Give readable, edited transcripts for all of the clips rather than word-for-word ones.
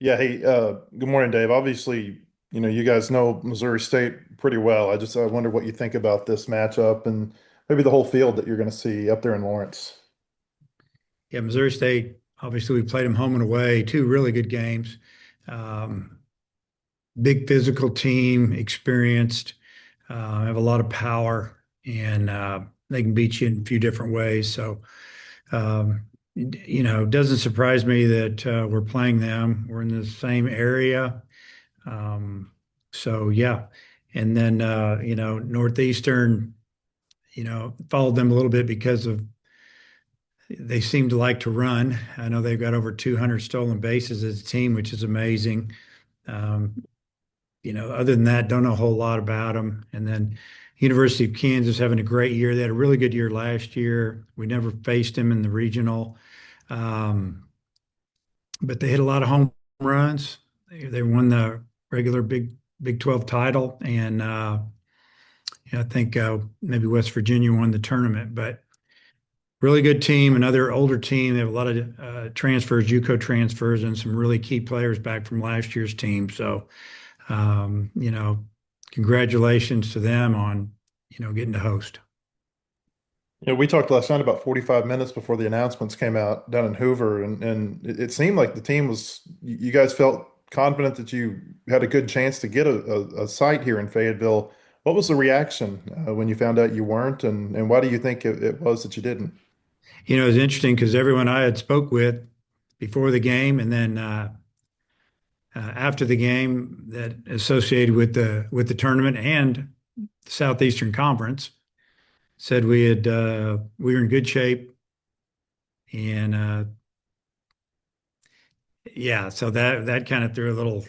Yeah, hey, good morning, Dave. Obviously, you guys know Missouri State pretty well. I wonder what you think about this matchup and maybe the whole field that you're going to see up there in Lawrence. Yeah, Missouri State, obviously, we played them home and away, two really good games. Um, Big physical team, experienced, have a lot of power, and they can beat you in a few different ways. So, it doesn't surprise me that we're playing them. We're in the same area. Um, so, yeah. And then, Northeastern, followed them a little bit because of they seem to like to run. I know they've got over 200 stolen bases as a team, which is amazing. Um, other than that, don't know a whole lot about them. And then University of Kansas having a great year. They had a really good year last year. We never faced them in the regional, um, but they hit a lot of home runs. They won the regular Big 12 title, and I think maybe West Virginia won the tournament, but really good team, another older team. They have a lot of transfers, JUCO transfers, and some really key players back from last year's team. So, um, you know, congratulations to them on, getting to host. We talked last night about 45 minutes before the announcements came out down in Hoover, and it seemed like the team you guys felt confident that you had a good chance to get a site here in Fayetteville. What was the reaction when you found out you weren't, and why do you think it was that you didn't? It's interesting because everyone I had spoke with before the game and then after the game that associated with the tournament and the Southeastern Conference said we were in good shape and yeah, so that kind of threw a little,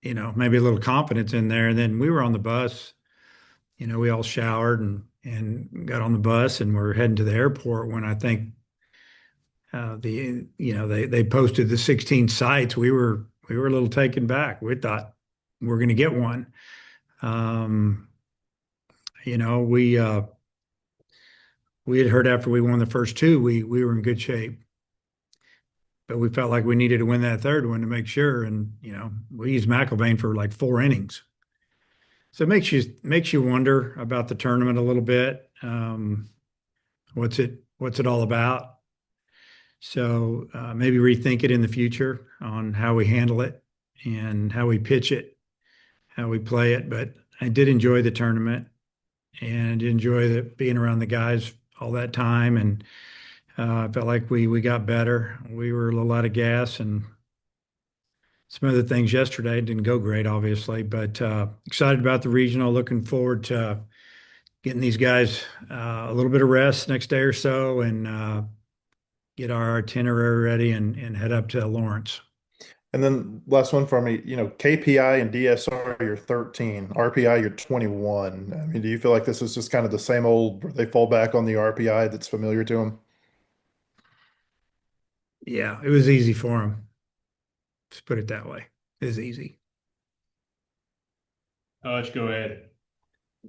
maybe a little confidence in there. And then we were on the bus, we all showered and got on the bus and we're heading to the airport when I think they posted the 16 sites. We were a little taken back. We thought we're going to get one. Um, you know, we had heard after we won the first two, we were in good shape, but we felt like we needed to win that third one to make sure. And we used McIlvain for like 4 innings. So it makes you wonder about the tournament a little bit. What's it all about? So maybe rethink it in the future on how we handle it and how we pitch it, how we play it. But I did enjoy the tournament and enjoy being around the guys all that time. And I felt like we got better. We were a little out of gas and some other things yesterday didn't go great, obviously, but excited about the regional. Looking forward to getting these guys a little bit of rest next day or so and get our itinerary ready and head up to Lawrence. And then last one for me, KPI and DSR, you're 13, RPI, you're 21. I mean, do you feel like this is just kind of the same old, where they fall back on the RPI that's familiar to them? Yeah, it was easy for them. Just put it that way. It was easy. Oh, let's go ahead.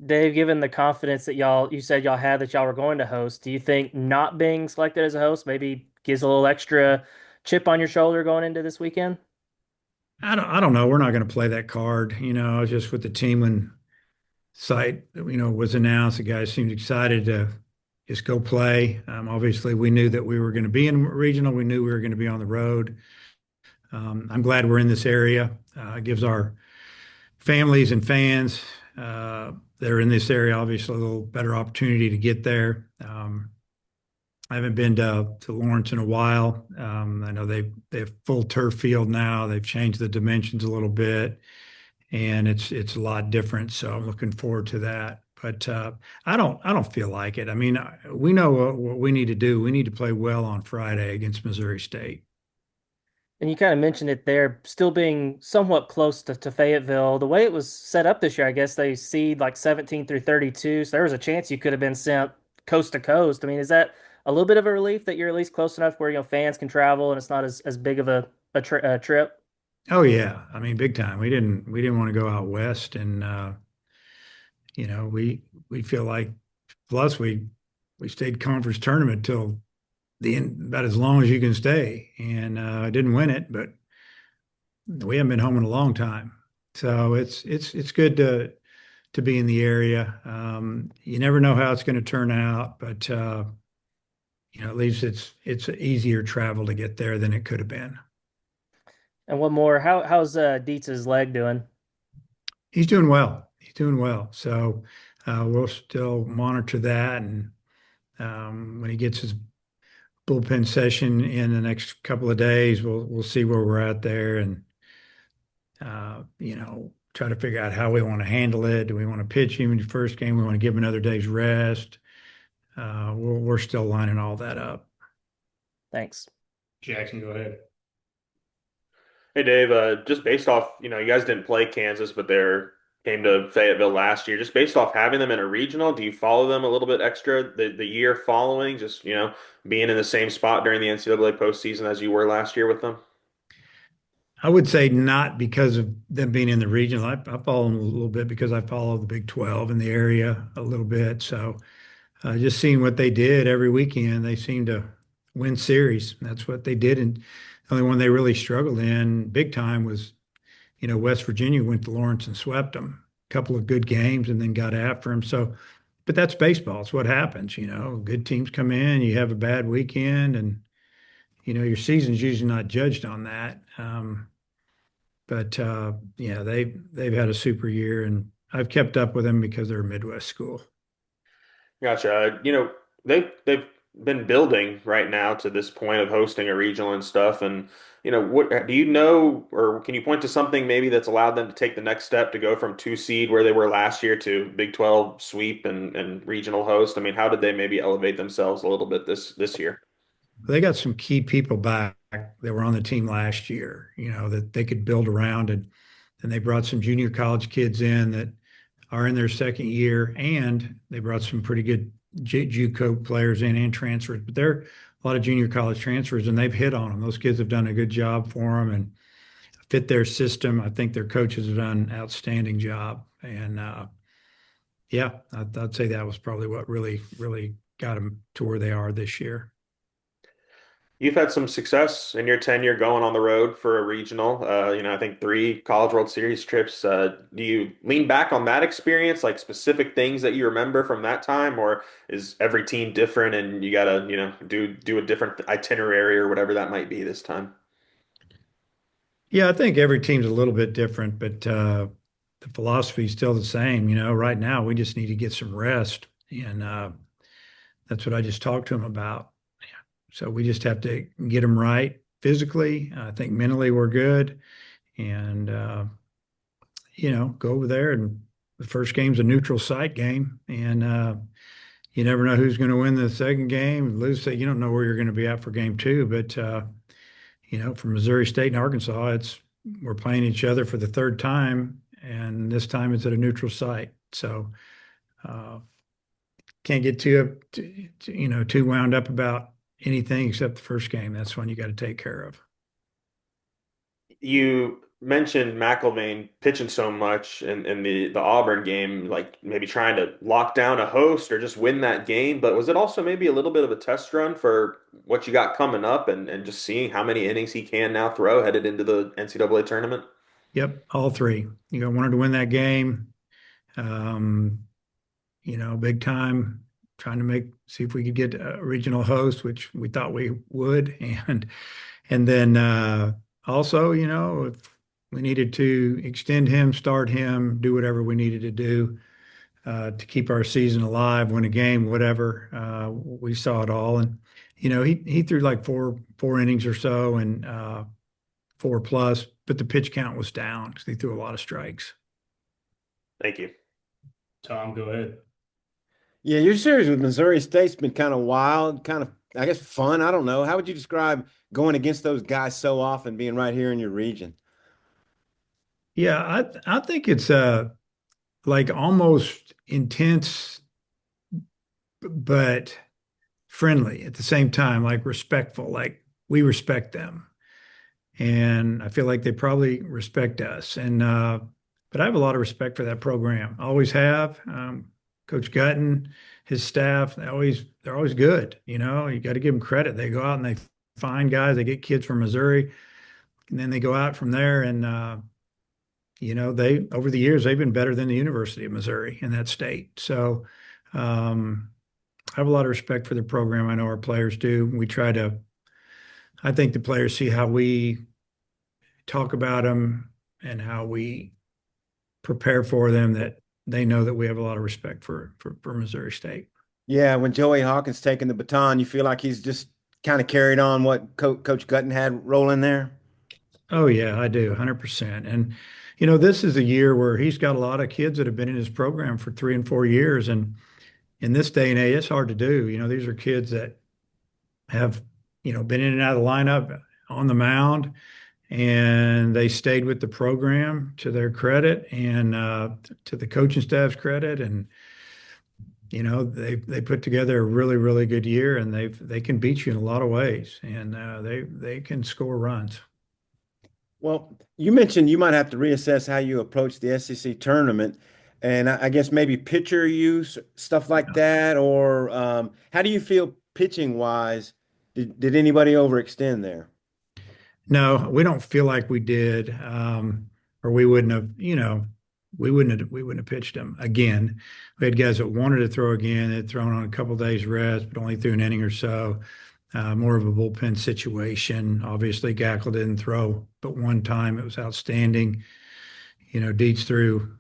Dave, given the confidence that you said y'all had that y'all were going to host, do you think not being selected as a host maybe gives a little extra chip on your shoulder going into this weekend? I don't know. We're not going to play that card. Just with the team when site, was announced, the guys seemed excited to just go play. Obviously, we knew that we were going to be in regional. We knew we were going to be on the road. I'm glad we're in this area. It gives our families and fans that are in this area, obviously, a little better opportunity to get there. I haven't been to Lawrence in a while. I know they have full turf field now. They've changed the dimensions a little bit, and it's a lot different. So I'm looking forward to that. But I don't feel like it. I mean, we know what we need to do. We need to play well on Friday against Missouri State. And you kind of mentioned it there, still being somewhat close to Fayetteville. The way it was set up this year, I guess they seed like 17 through 32. So there was a chance you could have been sent coast to coast. I mean, is that a little bit of a relief that you're at least close enough where, fans can travel and it's not as big of a trip? Oh yeah, I mean, big time. We didn't want to go out west, and we feel like plus we stayed conference tournament till the end, about as long as you can stay, and I didn't win it, but we haven't been home in a long time. So it's good to be in the area. You never know how it's going to turn out, but at least it's easier travel to get there than it could have been. And one more, how's Dietz's leg doing? He's doing well. He's doing well. So we'll still monitor that, and when he gets his bullpen session in the next couple of days, we'll see where we're at there, and try to figure out how we want to handle it. Do we want to pitch him in the first game? We want to give him another day's rest. We're still lining all that up. Thanks. Jackson, go ahead. Hey Dave, just based off, you guys didn't play Kansas, but they came to Fayetteville last year. Just based off having them in a regional, do you follow them a little bit extra the year following? Just, being in the same spot during the NCAA postseason as you were last year with them? I would say not because of them being in the regional. I follow them a little bit because I follow the Big 12 in the area a little bit. So just seeing what they did every weekend, they seemed to win series. That's what they did. And the only one they really struggled in big time was, West Virginia went to Lawrence and swept them. A couple of good games and then got after them. So, but that's baseball. It's what happens. Good teams come in, you have a bad weekend, and your season's usually not judged on that. But yeah, they've had a super year, and I've kept up with them because they're a Midwest school. Gotcha. They've been building right now to this point of hosting a regional and stuff. And what do you know, or can you point to something maybe that's allowed them to take the next step to go from two seed where they were last year to Big 12 sweep and regional host? I mean, how did they maybe elevate themselves a little bit this year? They got some key people back that were on the team last year, that they could build around, and they brought some junior college kids in that are in their second year, and they brought some pretty good JUCO players in and transfers. But there are a lot of junior college transfers, and they've hit on them. Those kids have done a good job for them and fit their system. I think their coaches have done an outstanding job. And yeah, I'd say that was probably what really, really got them to where they are this year. You've had some success in your tenure going on the road for a regional. I think three College World Series trips. Do you lean back on that experience, like specific things that you remember from that time, or is every team different and you gotta, do a different itinerary or whatever that might be this time? Yeah, I think every team's a little bit different, but the philosophy is still the same. Right now we just need to get some rest, and that's what I just talked to him about. So we just have to get them right physically. I think mentally we're good, and go over there. And the first game's a neutral site game, and you never know who's going to win the second game. Lose, you don't know where you're going to be at for game two. But for Missouri State and Arkansas, we're playing each other for the third time, and this time it's at a neutral site. So can't get too wound up about anything except the first game. That's one you got to take care of. You mentioned McIlvain pitching so much in the Auburn game, like maybe trying to lock down a host or just win that game. But was it also maybe a little bit of a test run for what you got coming up and just seeing how many innings he can now throw headed into the NCAA tournament? Yep, all three. Wanted to win that game. Big time, trying to see if we could get a regional host, which we thought we would, and then also, if we needed to extend him, start him, do whatever we needed to do to keep our season alive, win a game, whatever. We saw it all, and he threw like four innings or so, and four plus, but the pitch count was down because he threw a lot of strikes. Thank you. Tom, go ahead. Yeah, your series with Missouri State's been kind of wild, kind of, I guess, fun. I don't know. How would you describe going against those guys so often, being right here in your region? Yeah, I think it's like almost intense, but friendly at the same time, like respectful. Like we respect them, and I feel like they probably respect us. And but I have a lot of respect for that program. Always have. Coach Gutton, his staff, they're always good. You got to give them credit. They go out and they find guys. They get kids from Missouri, then they go out from there and they over the years they've been better than the University of Missouri in that state. So I have a lot of respect for the program. I know our players do. I think the players see how we talk about them and how we prepare for them, that they know that we have a lot of respect for Missouri State. Yeah, when Joey Hawkins taking the baton, you feel like he's just kind of carried on what Coach Gutton had rolling there. Oh yeah, I do, 100%. And this is a year where he's got a lot of kids that have been in his program for 3 and 4 years, and in this day and age, it's hard to do. These are kids that have been in and out of the lineup, on the mound, and they stayed with the program, to their credit, and to the coaching staff's credit. And they put together a really, really good year, and they can beat you in a lot of ways, and they can score runs. Well, you mentioned you might have to reassess how you approach the SEC tournament, and I guess maybe pitcher use, stuff like that, or how do you feel pitching wise? Did anybody overextend there? No, we don't feel like we did, or we wouldn't have pitched them again. We had guys that wanted to throw again, had thrown on a couple days rest, but only threw an inning or so. More of a bullpen situation. Obviously, Gackle didn't throw but one time. It was outstanding. Dietz threw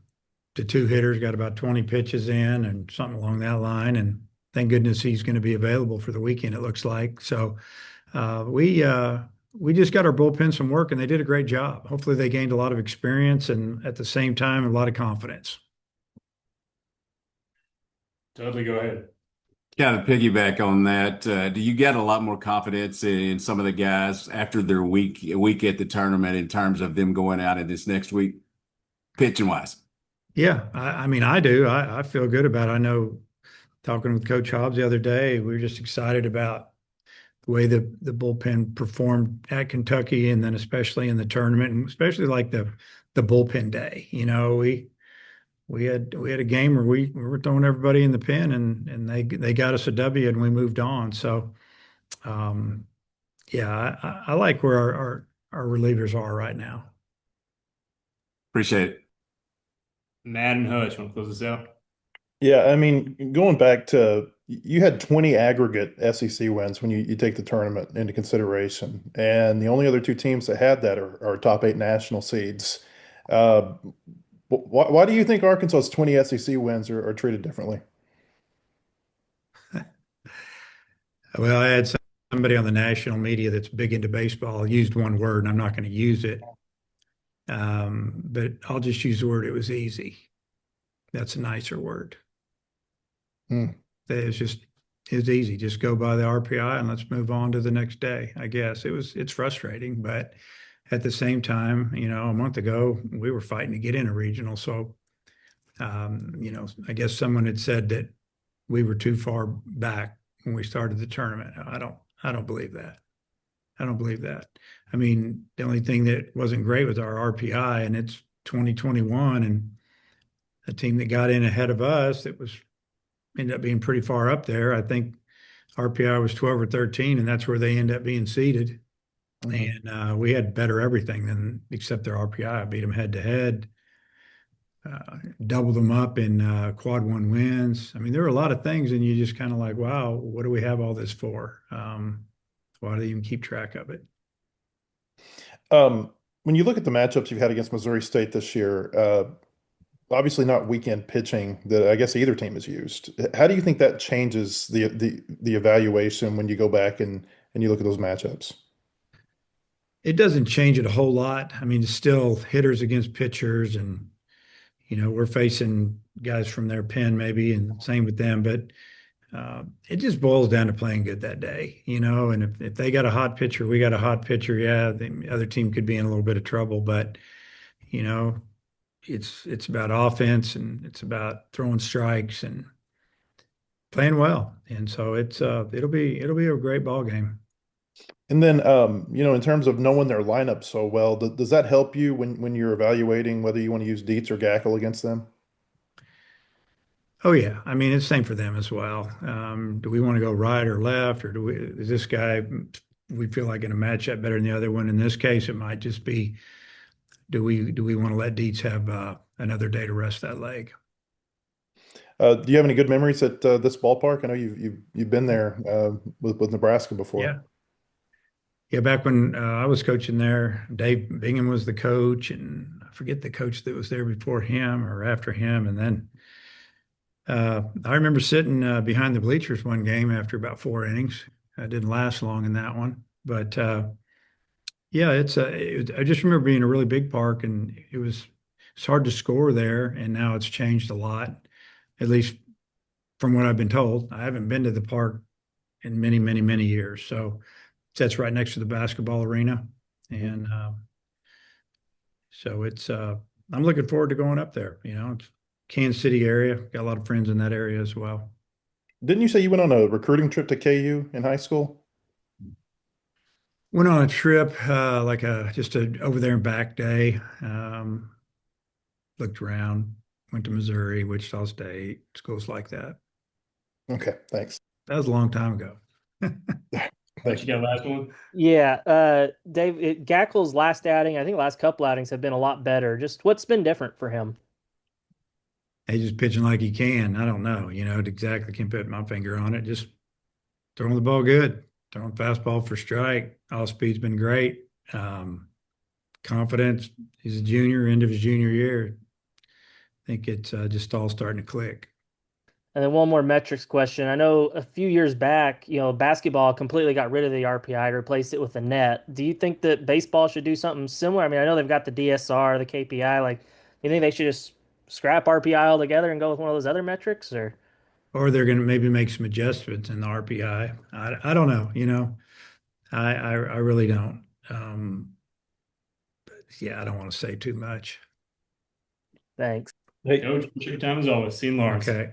to two hitters, got about 20 pitches in and something along that line. And thank goodness he's going to be available for the weekend, it looks like. So we just got our bullpen some work, and they did a great job. Hopefully they gained a lot of experience and at the same time, a lot of confidence. Totally go ahead. Kind of piggyback on that. Do you get a lot more confidence in some of the guys after their week at the tournament in terms of them going out in this next week, pitching wise? Yeah, I mean, I do. I feel good about it. I know, talking with Coach Hobbs the other day, we were just excited about the way the bullpen performed at Kentucky, and then especially in the tournament, and especially like the bullpen day. We had a game where we were throwing everybody in the pen, and they got us a W, and we moved on. So yeah, I like where our relievers are right now. Appreciate it. Matt and Hutch, want to close this out? Yeah, I mean, going back to you had 20 aggregate SEC wins when you take the tournament into consideration, and the only other two teams that had that are top eight national seeds. Uh, why do you think Arkansas's 20 SEC wins are treated differently? Well, I had somebody on the national media that's big into baseball used one word, and I'm not going to use it, but I'll just use the word. It was easy. That's a nicer word. Hmm. It's easy. Just go by the RPI and let's move on to the next day. I guess it's frustrating, but at the same time, a month ago we were fighting to get in a regional. So, I guess someone had said that we were too far back when we started the tournament. I don't believe that. I don't believe that. I mean, the only thing that wasn't great was our RPI, and it's 2021, and a team that got in ahead of us that ended up being pretty far up there. I think RPI was 12 or 13, and that's where they end up being seated. Mhm. And we had better everything than except their RPI. I beat them head to head, doubled them up in quad one wins. I mean, there were a lot of things, and you just kind of like, wow, what do we have all this for? Why do they even keep track of it? When you look at the matchups you've had against Missouri State this year, obviously not weekend pitching that I guess either team has used. How do you think that changes the evaluation when you go back and you look at those matchups? It doesn't change it a whole lot. I mean, it's still hitters against pitchers, and we're facing guys from their pen maybe, and same with them. But it just boils down to playing good that day, And if they got a hot pitcher, we got a hot pitcher. Yeah, the other team could be in a little bit of trouble, but you know, it's about offense, and it's about throwing strikes and playing well. And so it'll be a great ball game. And then, in terms of knowing their lineup so well, does that help you when you're evaluating whether you want to use Dietz or Gackle against them? Oh yeah, I mean it's same for them as well. Do we want to go right or left, or is this guy we feel like in a matchup better than the other one. In this case, it might just be, do we want to let Dietz have another day to rest that leg? Do you have any good memories at this ballpark? I know you've been there with Nebraska before. Yeah. Yeah, back when I was coaching there, Dave Bingham was the coach, and I forget the coach that was there before him or after him. And then I remember sitting behind the bleachers one game after about 4 innings. I didn't last long in that one, but yeah, I just remember being a really big park, and it's hard to score there, and now it's changed a lot, at least from what I've been told. I haven't been to the park in many, many, many years, so sits right next to the basketball arena, and so I'm looking forward to going up there. It's Kansas City area. Got a lot of friends in that area as well. Didn't you say you went on a recruiting trip to KU in high school? Went on a trip, like just a over there and back day. Looked around, went to Missouri, Wichita State, schools like that. Okay, thanks. That was a long time ago. What you got last one? Yeah, Dave, Gackel's last outing, I think last couple outings have been a lot better. Just what's been different for him? He's just pitching like he can. I don't know, exactly can't put my finger on it. Just throwing the ball good, throwing fastball for strike. All speed's been great. Confidence. He's a junior, end of his junior year. I think it's just all starting to click. And then one more metrics question. I know a few years back, basketball completely got rid of the RPI, replaced it with the net. Do you think that baseball should do something similar? I mean, I know they've got the DSR, the KPI. Like, do you think they should just scrap RPI altogether and go with one of those other metrics, or? Or they're going to maybe make some adjustments in the RPI. I don't know. I really don't. Yeah, I don't want to say too much. Thanks. Hey, Coach, appreciate your time as always. See you in Lawrence. Okay.